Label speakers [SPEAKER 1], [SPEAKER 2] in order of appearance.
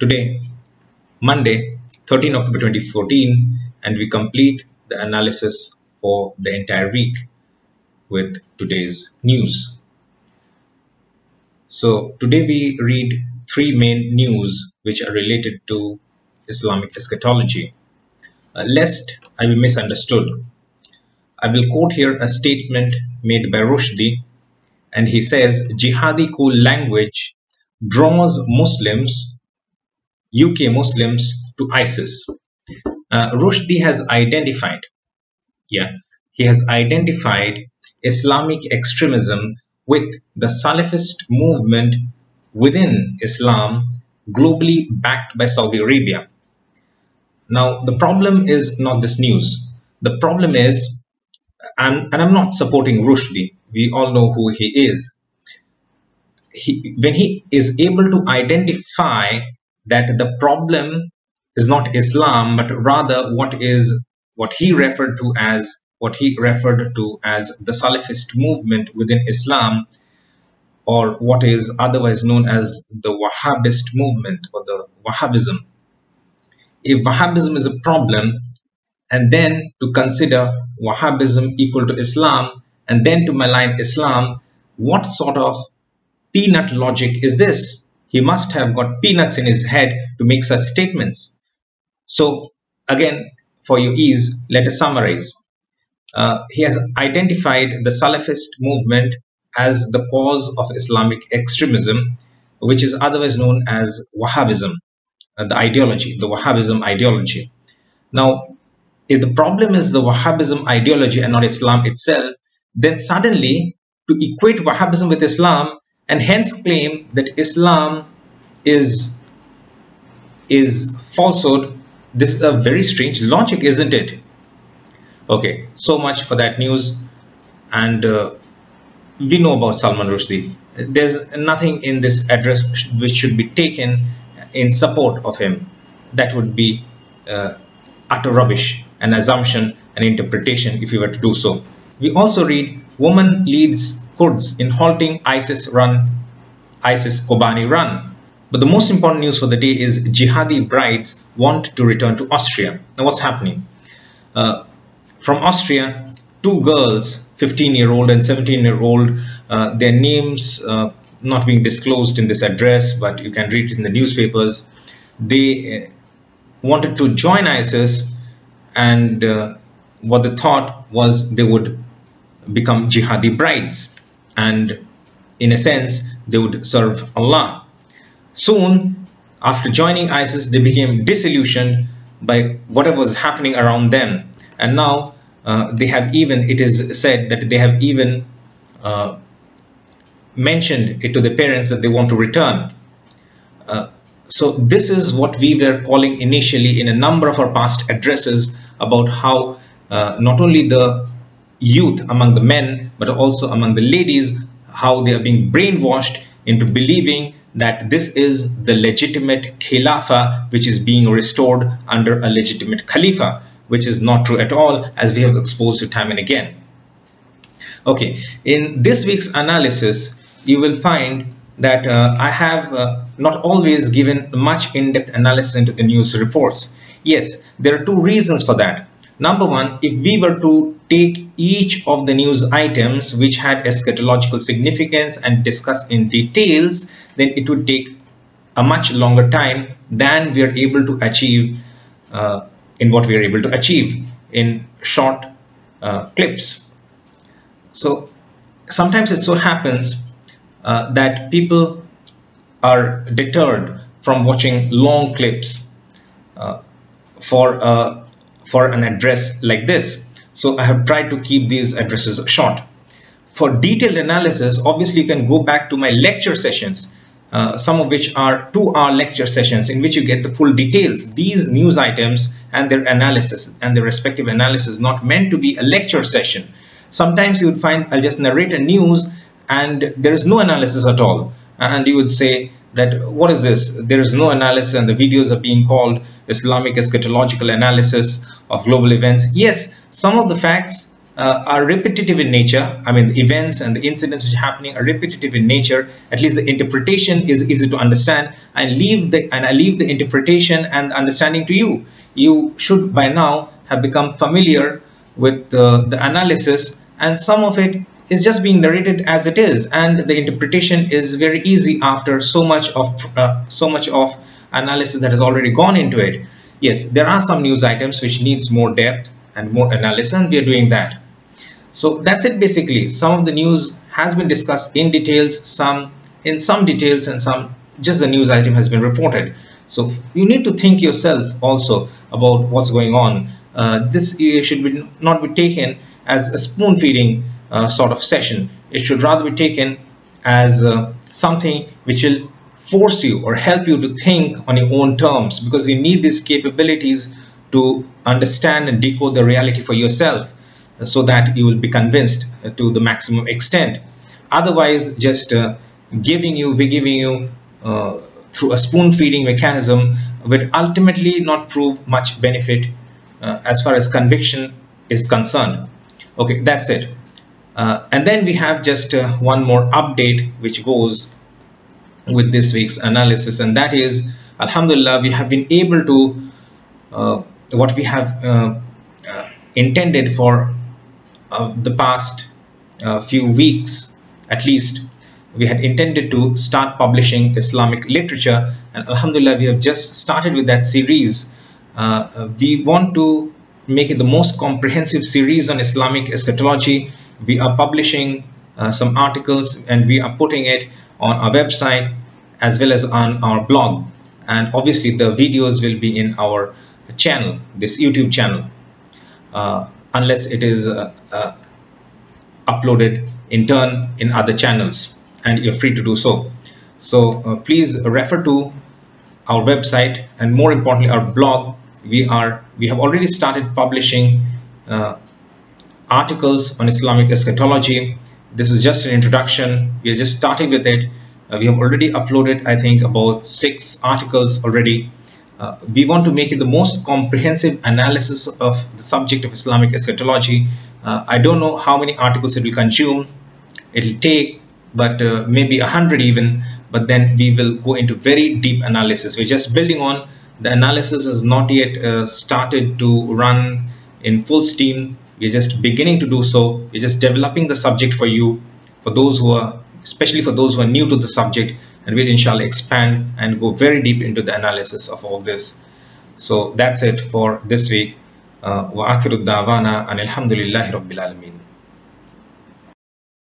[SPEAKER 1] Today, Monday, 13 October 2014, and we complete the analysis for the entire week with today's news. So today we read three main news which are related to Islamic eschatology. Lest I be misunderstood, I will quote here a statement made by Rushdie, and he says, Jihadi cool language draws Muslims, UK Muslims, to ISIS. Rushdie has identified, Islamic extremism with the Salafist movement within Islam, globally backed by Saudi Arabia. Now, the problem is not this news. The problem is, and I'm not supporting Rushdie. We all know who he is. When he is able to identify that the problem is not Islam, but rather what he referred to as the Salafist movement within Islam, or what is otherwise known as the Wahhabist movement or the Wahhabism. If Wahhabism is a problem, and then to consider Wahhabism equal to Islam, and then to malign Islam, what sort of peanut logic is this? He must have got peanuts in his head to make such statements. So again, for your ease, let us summarize. He has identified the Salafist movement as the cause of Islamic extremism, which is otherwise known as Wahhabism, the ideology, the Wahhabism ideology. Now, if the problem is the Wahhabism ideology and not Islam itself, then suddenly to equate Wahhabism with Islam and hence claim that Islam is falsehood, this is a very strange logic, isn't it? Okay, so much for that news. And we know about Salman Rushdie. There's nothing in this address which should be taken in support of him. That would be utter rubbish, an assumption, an interpretation if you were to do so. We also read, woman leads Kurds in halting ISIS Kobani run. But the most important news for the day is Jihadi brides want to return to Austria. Now what's happening? From Austria, two girls, 15-year-old and 17-year-old, their names not being disclosed in this address, but you can read it in the newspapers. They wanted to join ISIS, and what the thought was they would become Jihadi brides, and in a sense they would serve Allah. Soon after joining ISIS, they became disillusioned by whatever was happening around them, and now they have even, it is said that they have even mentioned it to the parents that they want to return. So this is what we were calling initially in a number of our past addresses about how not only the youth among the men, but also among the ladies, how they are being brainwashed into believing that this is the legitimate Khilafah which is being restored under a legitimate Khalifa, which is not true at all, as we have exposed to time and again. Okay, in this week's analysis, you will find that I have not always given much in-depth analysis into the news reports. Yes, there are two reasons for that. Number one, if we were to take each of the news items which had eschatological significance and discuss in details, then it would take a much longer time than we are able to achieve in what we are able to achieve in short clips. So sometimes it so happens that people are deterred from watching long clips for an address like this. So I have tried to keep these addresses short. For detailed analysis, obviously you can go back to my lecture sessions, some of which are 2-hour lecture sessions in which you get the full details. These news items and their analysis and their respective analysis not meant to be a lecture session. Sometimes you would find I'll just narrate a news and there is no analysis at all, and you would say that what is this? There is no analysis, and the videos are being called Islamic eschatological analysis of global events. Yes, some of the facts are repetitive in nature. I mean, the events and the incidents which are happening are repetitive in nature. At least the interpretation is easy to understand. I leave the interpretation and understanding to you. You should by now have become familiar with the analysis, and some of it is just being narrated as it is, and the interpretation is very easy after so much of analysis that has already gone into it. Yes, there are some news items which needs more depth and more analysis, and we are doing that. So that's it basically. Some of the news has been discussed in details, some in some details, and some just the news item has been reported. So you need to think yourself also about what's going on. This should not be taken as a spoon feeding sort of session. It should rather be taken as something which will force you or help you to think on your own terms, because you need these capabilities to understand and decode the reality for yourself, so that you will be convinced to the maximum extent. Otherwise, just giving you through a spoon feeding mechanism will ultimately not prove much benefit as far as conviction is concerned. Okay, that's it. And then we have just one more update which goes with this week's analysis, and that is, alhamdulillah, we have been able to what we have intended for the past few weeks. At least we had intended to start publishing Islamic literature, and alhamdulillah, we have just started with that series. We want to make it the most comprehensive series on Islamic eschatology. We are publishing some articles, and we are putting it on our website as well as on our blog, and obviously the videos will be in our channel, this YouTube channel, unless it is uploaded in turn in other channels, and you're free to do so. So please refer to our website, and more importantly our blog. We have already started publishing articles on Islamic eschatology. This is just an introduction. We are just starting with it. We have already uploaded, I think, about 6 articles already. We want to make it the most comprehensive analysis of the subject of Islamic eschatology. I don't know how many articles it will consume. It will take, but maybe 100 even. But then we will go into very deep analysis. We're just building on. The analysis is not yet started to run in full steam. We're just beginning to do so. We're just developing the subject for you, for those who are, especially for those who are new to the subject, and we'll inshallah expand and go very deep into the analysis of all this. So that's it for this week. Wa akhiru da'wana anil hamdulillahi rabbil alamin.